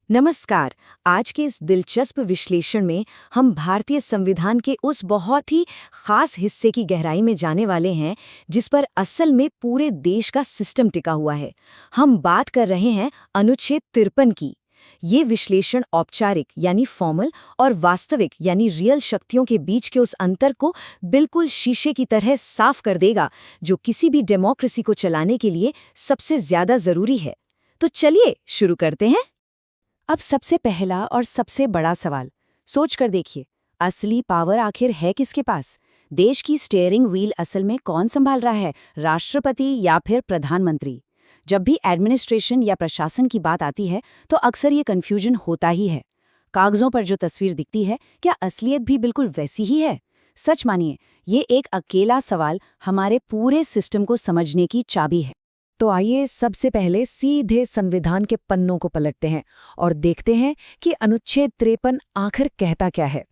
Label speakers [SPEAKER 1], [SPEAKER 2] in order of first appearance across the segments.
[SPEAKER 1] नमस्कार। आज के इस दिलचस्प विश्लेषण में हम भारतीय संविधान के उस बहुत ही खास हिस्से की गहराई में जाने वाले हैं जिस पर असल में पूरे देश का सिस्टम टिका हुआ है। हम बात कर रहे हैं अनुच्छेद 53 की। ये विश्लेषण औपचारिक यानी फॉर्मल और वास्तविक यानी रियल शक्तियों के बीच के उस अंतर को बिल्कुल शीशे की तरह साफ कर देगा जो किसी भी डेमोक्रेसी को चलाने के लिए सबसे ज्यादा जरूरी है। तो चलिए शुरू करते हैं। अब सबसे पहला और सबसे बड़ा सवाल सोच कर देखिए, असली पावर आखिर है किसके पास? देश की स्टीयरिंग व्हील असल में कौन संभाल रहा है, राष्ट्रपति या फिर प्रधानमंत्री? जब भी एडमिनिस्ट्रेशन या प्रशासन की बात आती है तो अक्सर ये कन्फ्यूजन होता ही है। कागजों पर जो तस्वीर दिखती है क्या असलियत भी बिल्कुल वैसी ही है? सच मानिए, ये एक अकेला सवाल हमारे पूरे सिस्टम को समझने की चाबी है। तो आइए सबसे पहले सीधे संविधान के पन्नों को पलटते हैं और देखते हैं कि अनुच्छेद 53 आखिर कहता क्या है।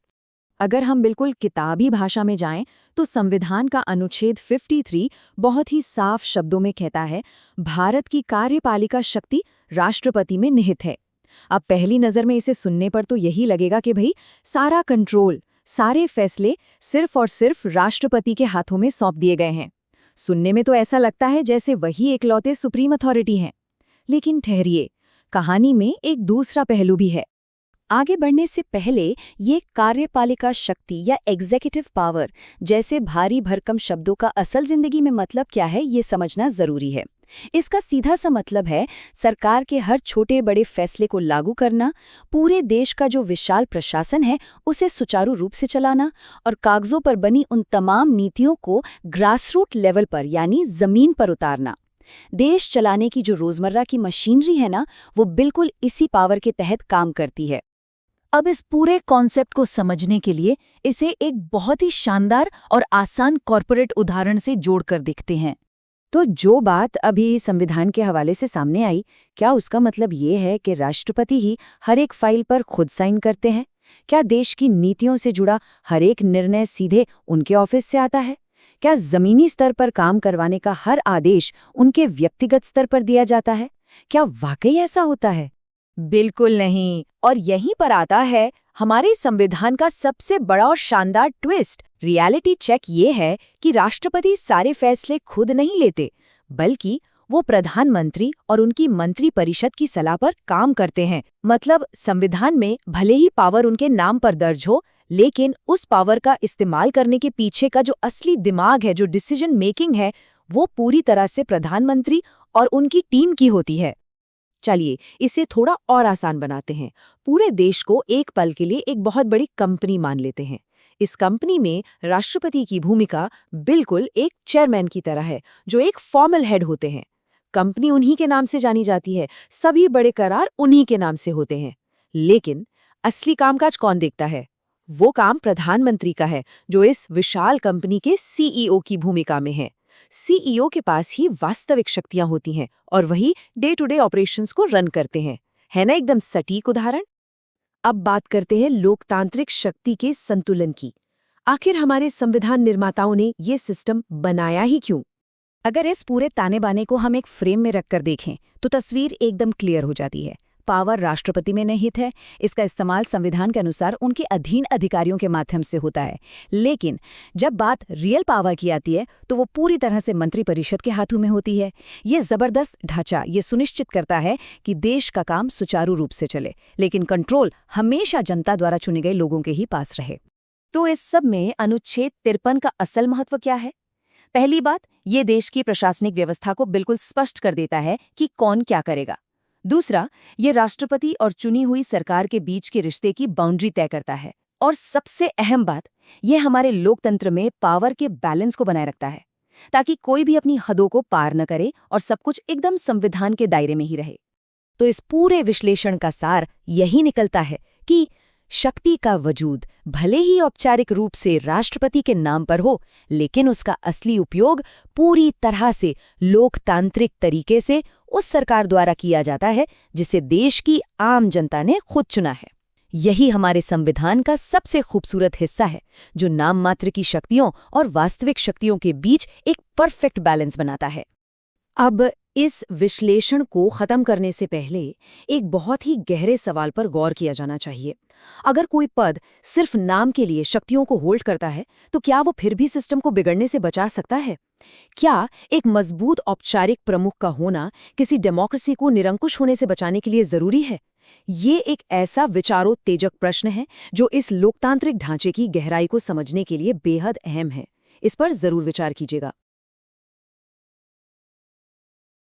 [SPEAKER 1] अगर हम बिल्कुल किताबी भाषा में जाएं तो संविधान का अनुच्छेद 53 बहुत ही साफ शब्दों में कहता है, भारत की कार्यपालिका शक्ति राष्ट्रपति में निहित है। अब पहली नज़र में इसे सुनने पर तो यही लगेगा कि भाई सारा कंट्रोल, सारे फैसले सिर्फ और सिर्फ राष्ट्रपति के हाथों में सौंप दिए गए हैं। सुनने में तो ऐसा लगता है जैसे वही एकलौते सुप्रीम अथॉरिटी हैं। लेकिन ठहरिए, कहानी में एक दूसरा पहलू भी है। आगे बढ़ने से पहले ये कार्यपालिका शक्ति या एग्जीक्यूटिव पावर जैसे भारी भरकम शब्दों का असल जिंदगी में मतलब क्या है ये समझना जरूरी है। इसका सीधा सा मतलब है सरकार के हर छोटे बड़े फैसले को लागू करना, पूरे देश का जो विशाल प्रशासन है उसे सुचारू रूप से चलाना और कागजों पर बनी उन तमाम नीतियों को ग्रासरूट लेवल पर यानी जमीन पर उतारना। देश चलाने की जो रोजमर्रा की मशीनरी है ना, वो बिल्कुल इसी पावर के तहत काम करती है। अब इस पूरे कॉन्सेप्ट को समझने के लिए इसे एक बहुत ही शानदार और आसान कॉर्पोरेट उदाहरण से जोड़कर देखते हैं। तो जो बात अभी संविधान के हवाले से सामने आई, क्या उसका मतलब ये है कि राष्ट्रपति ही हर एक फाइल पर खुद साइन करते हैं? क्या देश की नीतियों से जुड़ा हर एक निर्णय सीधे उनके ऑफिस से आता है? क्या जमीनी स्तर पर काम करवाने का हर आदेश उनके व्यक्तिगत स्तर पर दिया जाता है? क्या वाकई ऐसा होता है? बिल्कुल नहीं। और यहीं पर आता है हमारे संविधान का सबसे बड़ा और शानदार ट्विस्ट। रियलिटी चेक ये है कि राष्ट्रपति सारे फैसले खुद नहीं लेते, बल्कि वो प्रधानमंत्री और उनकी मंत्री परिषद की सलाह पर काम करते हैं। मतलब संविधान में भले ही पावर उनके नाम पर दर्ज हो, लेकिन उस पावर का इस्तेमाल करने के पीछे का जो असली दिमाग है, जो डिसीजन मेकिंग है, वो पूरी तरह से प्रधानमंत्री और उनकी टीम की होती है। चलिए इसे थोड़ा और आसान बनाते हैं। पूरे देश को एक पल के लिए एक बहुत बड़ी कंपनी मान लेते हैं। इस कंपनी में राष्ट्रपति की भूमिका बिल्कुल एक चेयरमैन की तरह है, जो एक फॉर्मल हेड होते हैं। कंपनी उन्हीं के नाम से जानी जाती है, सभी बड़े करार उन्हीं के नाम से होते हैं। लेकिन असली कामकाज कौन देखता है? वो काम प्रधानमंत्री का है, जो इस विशाल कंपनी के सीईओ की भूमिका में है। सीईओ के पास ही वास्तविक शक्तियां होती हैं और वही डे टू डे ऑपरेशंस को रन करते हैं। है ना एकदम सटीक उदाहरण? अब बात करते हैं लोकतांत्रिक शक्ति के संतुलन की। आखिर हमारे संविधान निर्माताओं ने ये सिस्टम बनाया ही क्यों? अगर इस पूरे ताने बाने को हम एक फ्रेम में रखकर देखें तो तस्वीर एकदम क्लियर हो जाती है। पावर राष्ट्रपति में निहित है, इसका इस्तेमाल संविधान के अनुसार उनके अधीन अधिकारियों के माध्यम से होता है। लेकिन जब बात रियल पावर की आती है तो वो पूरी तरह से मंत्रिपरिषद के हाथों में होती है। ये जबरदस्त ढांचा ये सुनिश्चित करता है कि देश का काम सुचारू रूप से चले, लेकिन कंट्रोल हमेशा जनता द्वारा चुने गए लोगों के ही पास रहे। तो इस सब में अनुच्छेद 53 का असल महत्व क्या है? पहली बात, ये देश की प्रशासनिक व्यवस्था को बिल्कुल स्पष्ट कर देता है कि कौन क्या करेगा। दूसरा, ये राष्ट्रपति और चुनी हुई सरकार के बीच के रिश्ते की बाउंड्री तय करता है। और सबसे अहम बात, ये हमारे लोकतंत्र में पावर के बैलेंस को बनाए रखता है, ताकि कोई भी अपनी हदों को पार न करे और सब कुछ एकदम संविधान के दायरे में ही रहे। तो इस पूरे विश्लेषण का सार यही निकलता है कि शक्ति का वजूद भले ही औपचारिक रूप से राष्ट्रपति के नाम पर हो, लेकिन उसका असली उपयोग पूरी तरह से लोकतांत्रिक तरीके से उस सरकार द्वारा किया जाता है जिसे देश की आम जनता ने खुद चुना है। यही हमारे संविधान का सबसे खूबसूरत हिस्सा है, जो नाम मात्र की शक्तियों और वास्तविक शक्तियों के बीच एक परफेक्ट बैलेंस बनाता है। अब इस विश्लेषण को खत्म करने से पहले एक बहुत ही गहरे सवाल पर गौर किया जाना चाहिए। अगर कोई पद सिर्फ नाम के लिए शक्तियों को होल्ड करता है, तो क्या वो फिर भी सिस्टम को बिगड़ने से बचा सकता है? क्या एक मजबूत औपचारिक प्रमुख का होना किसी डेमोक्रेसी को निरंकुश होने से बचाने के लिए जरूरी है? ये एक ऐसा विचारोत्तेजक प्रश्न है जो इस लोकतांत्रिक ढांचे की गहराई को समझने के लिए बेहद अहम है। इस पर जरूर विचार कीजिएगा।